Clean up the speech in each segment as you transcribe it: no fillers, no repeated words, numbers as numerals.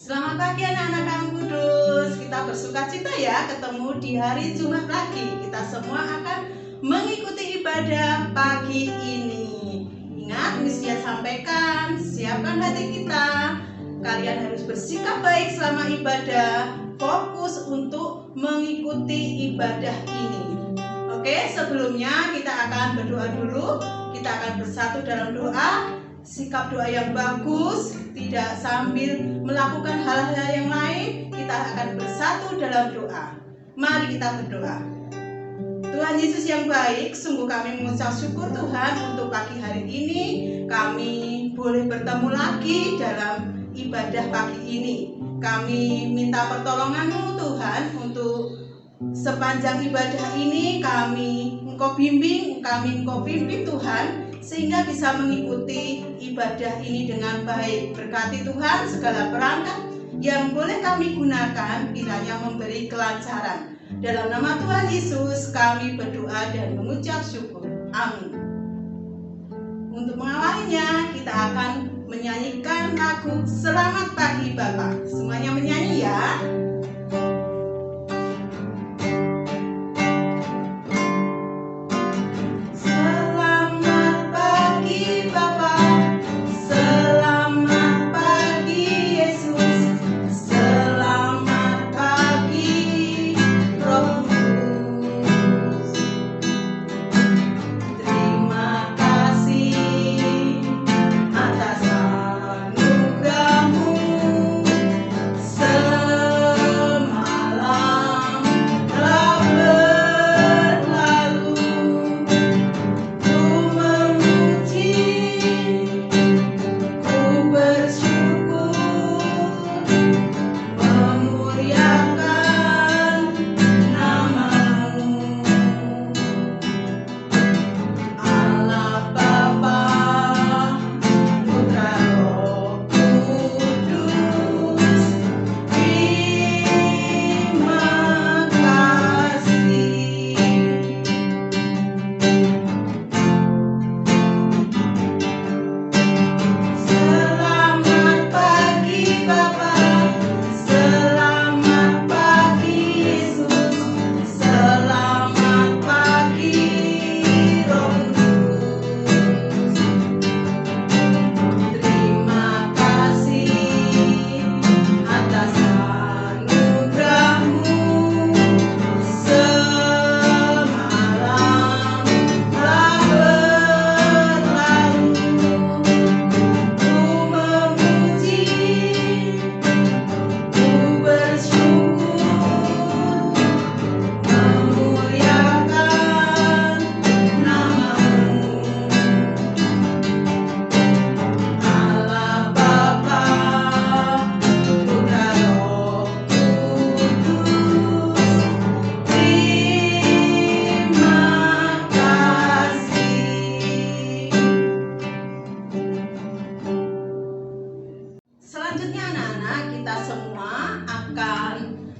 Selamat pagi anak-anak Kamu Kudus. Kita bersuka cita ya ketemu di hari Jumat lagi. Kita semua akan mengikuti ibadah pagi ini. Ingat, Miss dia sampaikan, siapkan hati kita. Kalian harus bersikap baik selama ibadah, fokus untuk mengikuti ibadah ini. Oke, sebelumnya kita akan berdoa dulu. Kita akan bersatu dalam doa. Sikap doa yang bagus, tidak sambil melakukan hal-hal yang lain. Kita akan bersatu dalam doa. Mari kita berdoa. Tuhan Yesus yang baik, sungguh kami mengucap syukur Tuhan untuk pagi hari ini. Kami boleh bertemu lagi dalam ibadah pagi ini. Kami minta pertolongan-Mu Tuhan untuk sepanjang ibadah ini. Engkau bimbing, Engkau pimpin Tuhan, sehingga bisa mengikuti ibadah ini dengan baik. Berkati Tuhan segala perangkat yang boleh kami gunakan, kiranya memberi kelancaran. Dalam nama Tuhan Yesus kami berdoa dan mengucap syukur. Amin. Untuk mengawalinya kita akan menyanyikan lagu Selamat Pagi Bapa. Semuanya menyanyi ya.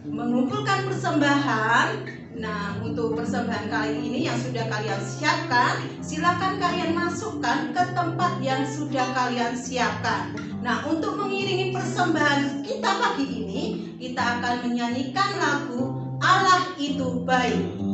Mengumpulkan persembahan. Nah, untuk persembahan kali ini yang sudah kalian siapkan, silakan kalian masukkan ke tempat yang sudah kalian siapkan. Nah, untuk mengiringi persembahan kita pagi ini, kita akan menyanyikan lagu Allah Itu Baik.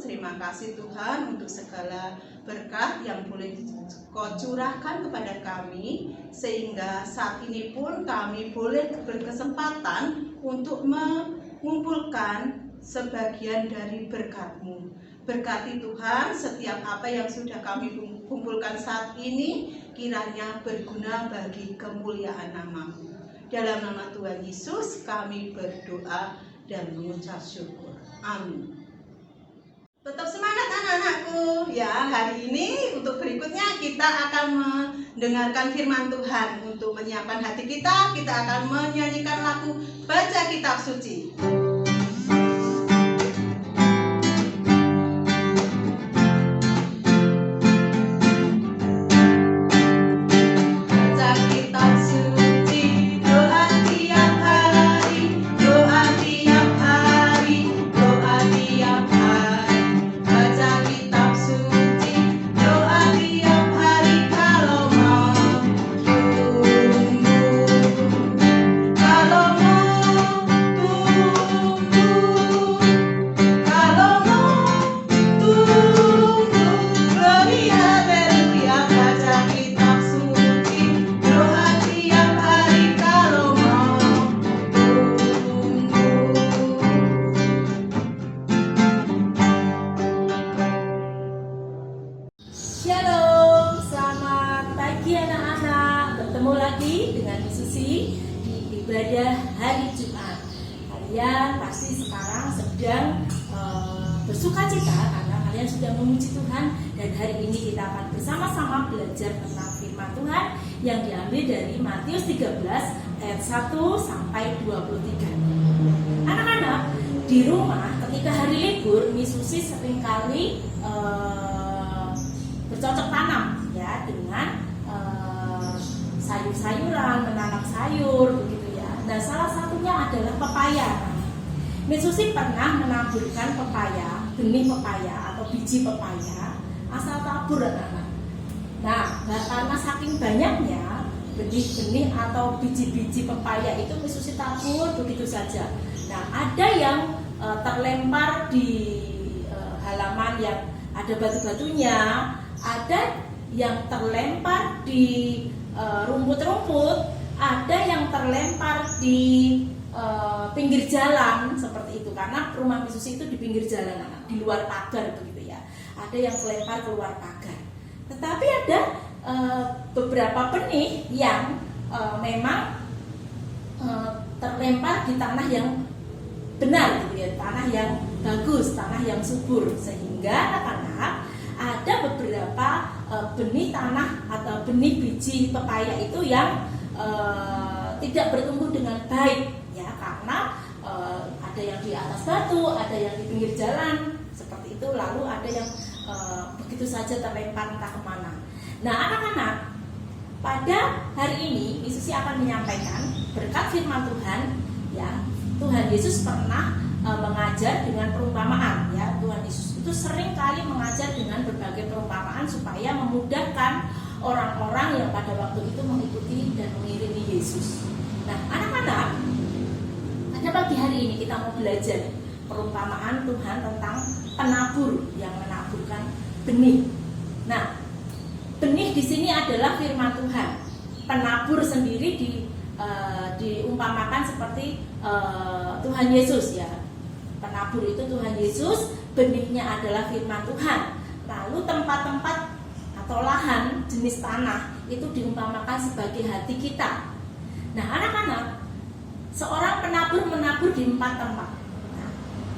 Terima kasih Tuhan untuk segala berkat yang boleh Kau curahkan kepada kami, sehingga saat ini pun kami boleh berkesempatan untuk mengumpulkan sebagian dari berkat-Mu. Berkati Tuhan setiap apa yang sudah kami kumpulkan saat ini, kiranya berguna bagi kemuliaan nama-Mu. Dalam nama Tuhan Yesus kami berdoa dan mengucap syukur. Amin. Tetap semangat anak-anakku ya. Hari ini untuk berikutnya kita akan mendengarkan firman Tuhan. Untuk menyiapkan hati kita akan menyanyikan lagu Baca Kitab Suci. Shalom, selamat pagi anak-anak. Bertemu lagi dengan Susi di ibadah hari Jumat. Kalian pasti sekarang sedang bersuka cita karena kalian sudah memuji Tuhan. Dan hari ini kita akan bersama-sama belajar tentang firman Tuhan yang diambil dari Matius 13 ayat 1 sampai 23. Anak-anak, di rumah ketika hari libur, Miss Susi seringkali bercocok tanam ya dengan sayur-sayuran, menanam sayur begitu ya. Nah, salah satunya adalah pepaya. Miss Susi pernah menaburkan pepaya, benih pepaya atau biji pepaya, asal tabur anak-anak. Nah, karena saking banyaknya benih-benih atau biji-biji pepaya itu Miss Susi tabur begitu saja. Nah, ada yang terlempar di halaman yang ada batu-batunya, ada yang terlempar di rumput-rumput, ada yang terlempar di pinggir jalan seperti itu, karena rumah Miss Susi itu di pinggir jalan, di luar pagar begitu ya. Ada yang terlempar keluar pagar. Tetapi ada beberapa benih yang memang terlempar di tanah yang benar gitu ya, tanah yang bagus, tanah yang subur, sehingga anak-anak ada beberapa benih tanah atau benih biji pepaya itu yang tidak bertumbuh dengan baik ya, karena ada yang di atas batu, ada yang di pinggir jalan seperti itu, lalu ada yang begitu saja terlempar entah kemana. Nah anak-anak, pada hari ini Miss Susi akan menyampaikan berkat firman Tuhan ya. Tuhan Yesus pernah mengajar dengan perumpamaan ya. Tuhan Yesus itu sering kali mengajar dengan berbagai perumpamaan supaya memudahkan orang-orang yang pada waktu itu mengikuti dan mengiringi Yesus. Nah anak-anak, pada pagi hari ini kita mau belajar perumpamaan Tuhan tentang penabur yang menaburkan benih. Nah, benih di sini adalah firman Tuhan. Penabur sendiri diumpamakan seperti Tuhan Yesus ya. Penabur itu Tuhan Yesus, benihnya adalah firman Tuhan. Lalu tempat-tempat atau lahan jenis tanah itu diumpamakan sebagai hati kita. Nah anak-anak, seorang penabur menabur di 4 tempat. Nah,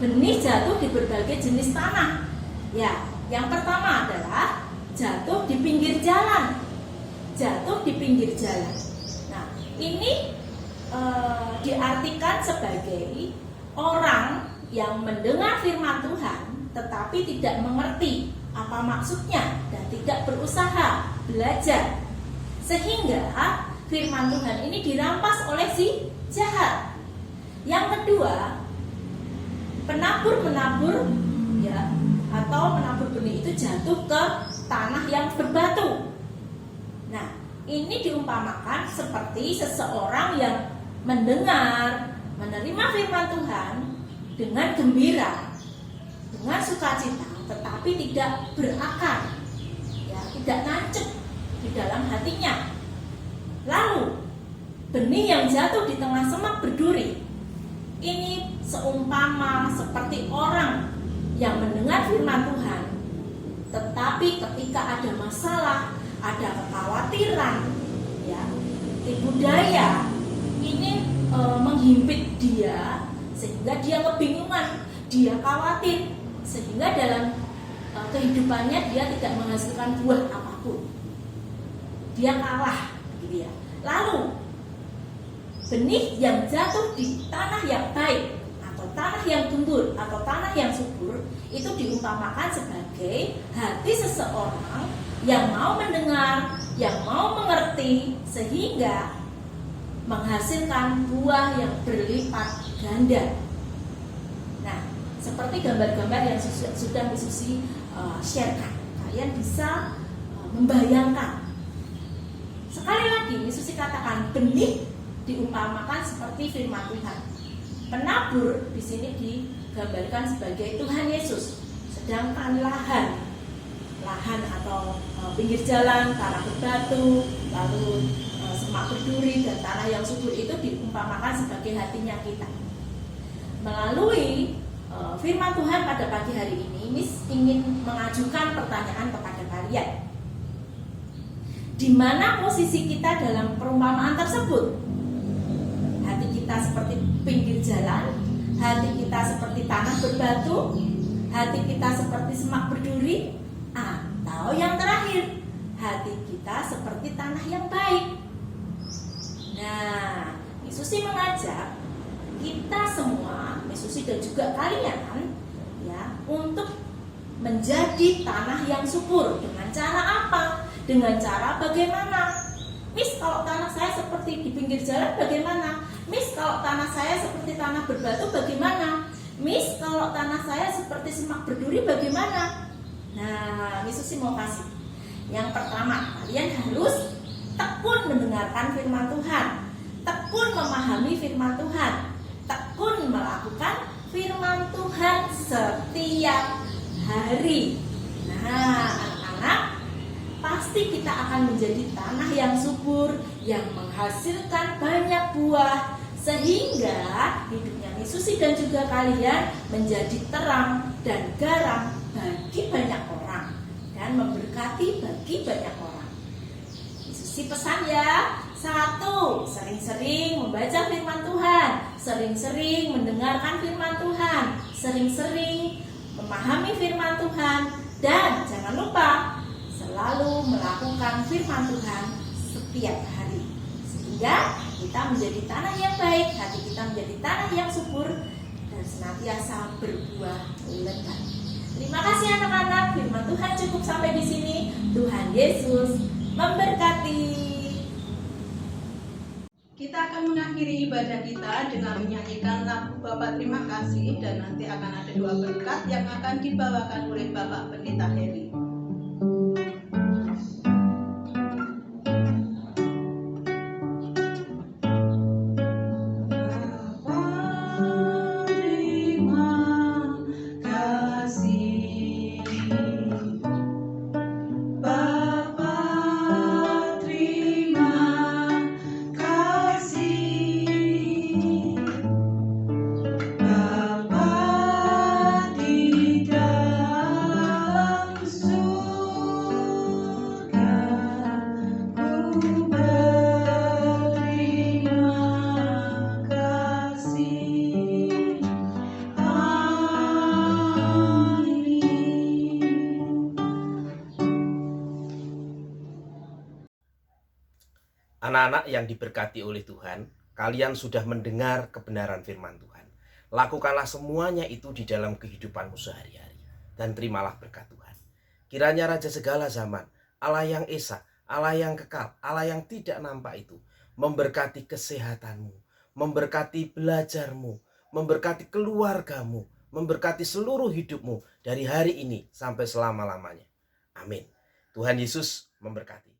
benih jatuh di berbagai jenis tanah. Ya, yang pertama adalah jatuh di pinggir jalan. Jatuh di pinggir jalan. Nah, ini diartikan sebagai orang yang mendengar firman Tuhan tetapi tidak mengerti apa maksudnya dan tidak berusaha belajar, sehingga firman Tuhan ini dirampas oleh si jahat. Yang kedua, penabur ya, atau penabur benih itu jatuh ke tanah yang berbatu. Nah, ini diumpamakan seperti seseorang yang mendengar, menerima firman Tuhan dengan gembira, dengan sukacita, tetapi tidak berakar, ya, tidak nancep di dalam hatinya. Lalu benih yang jatuh di tengah semak berduri, ini seumpama seperti orang yang mendengar firman Tuhan, tetapi ketika ada masalah, ada kekhawatiran, ya, tipu daya, ingin menghimpit dia, sehingga dia kebingungan, dia khawatir, sehingga dalam kehidupannya dia tidak menghasilkan buah apapun. Dia kalah, gitu ya. Lalu benih yang jatuh di tanah yang baik atau tanah yang gembur atau tanah yang subur itu diumpamakan sebagai hati seseorang yang mau mendengar, yang mau mengerti, sehingga menghasilkan buah yang berlipat ganda. Nah, seperti gambar-gambar yang sudah Bu Susi sharekan, kalian bisa membayangkan. Sekali lagi, Bu Susi katakan benih diumpamakan seperti firman Tuhan. Penabur di sini digambarkan sebagai Tuhan Yesus, sedangkan lahan atau pinggir jalan, tanah berbatu, lalu semak berduri dan tanah yang subur itu diumpamakan sebagai hatinya kita. Melalui firman Tuhan pada pagi hari ini, Miss ingin mengajukan pertanyaan kepada kalian. Di mana posisi kita dalam perumpamaan tersebut? Hati kita seperti pinggir jalan, hati kita seperti tanah berbatu, hati kita seperti semak berduri, atau yang terakhir, hati kita seperti tanah yang baik. Nah, Yesus mengajak kita semua, Yesus dan juga kalian, ya, untuk menjadi tanah yang subur. Dengan cara apa? Dengan cara bagaimana? Miss, kalau tanah saya seperti di pinggir jalan bagaimana? Miss, kalau tanah saya seperti tanah berbatu bagaimana? Miss, kalau tanah saya seperti semak berduri bagaimana? Nah, Yesus mau kasih. Yang pertama, kalian harus tekun mendengarkan firman Tuhan, tekun memahami firman Tuhan, tekun melakukan firman Tuhan setiap hari. Nah, anak-anak, pasti kita akan menjadi tanah yang subur, yang menghasilkan banyak buah, sehingga hidupnya Yesus dan juga kalian menjadi terang dan garam bagi banyak orang dan memberkati bagi banyak orang. Yesus pesan ya, 1, sering-sering membaca firman Tuhan, sering-sering mendengarkan firman Tuhan, sering-sering memahami firman Tuhan, dan jangan lupa selalu melakukan firman Tuhan setiap hari, sehingga kita menjadi tanah yang baik, hati kita menjadi tanah yang subur dan senantiasa berbuah lebat. Terima kasih anak-anak, firman Tuhan cukup sampai di sini. Tuhan Yesus memberkati. Kita akan mengakhiri ibadah kita dengan menyanyikan lagu Bapak Terima Kasih, dan nanti akan ada 2 berkat yang akan dibawakan oleh Bapak Pendeta Heri. Anak-anak yang diberkati oleh Tuhan, kalian sudah mendengar kebenaran firman Tuhan. Lakukanlah semuanya itu di dalam kehidupanmu sehari-hari, dan terimalah berkat Tuhan. Kiranya Raja segala zaman, Allah yang esa, Allah yang kekal, Allah yang tidak nampak itu, memberkati kesehatanmu, memberkati belajarmu, memberkati keluargamu, memberkati seluruh hidupmu dari hari ini sampai selama-lamanya. Amin. Tuhan Yesus memberkati.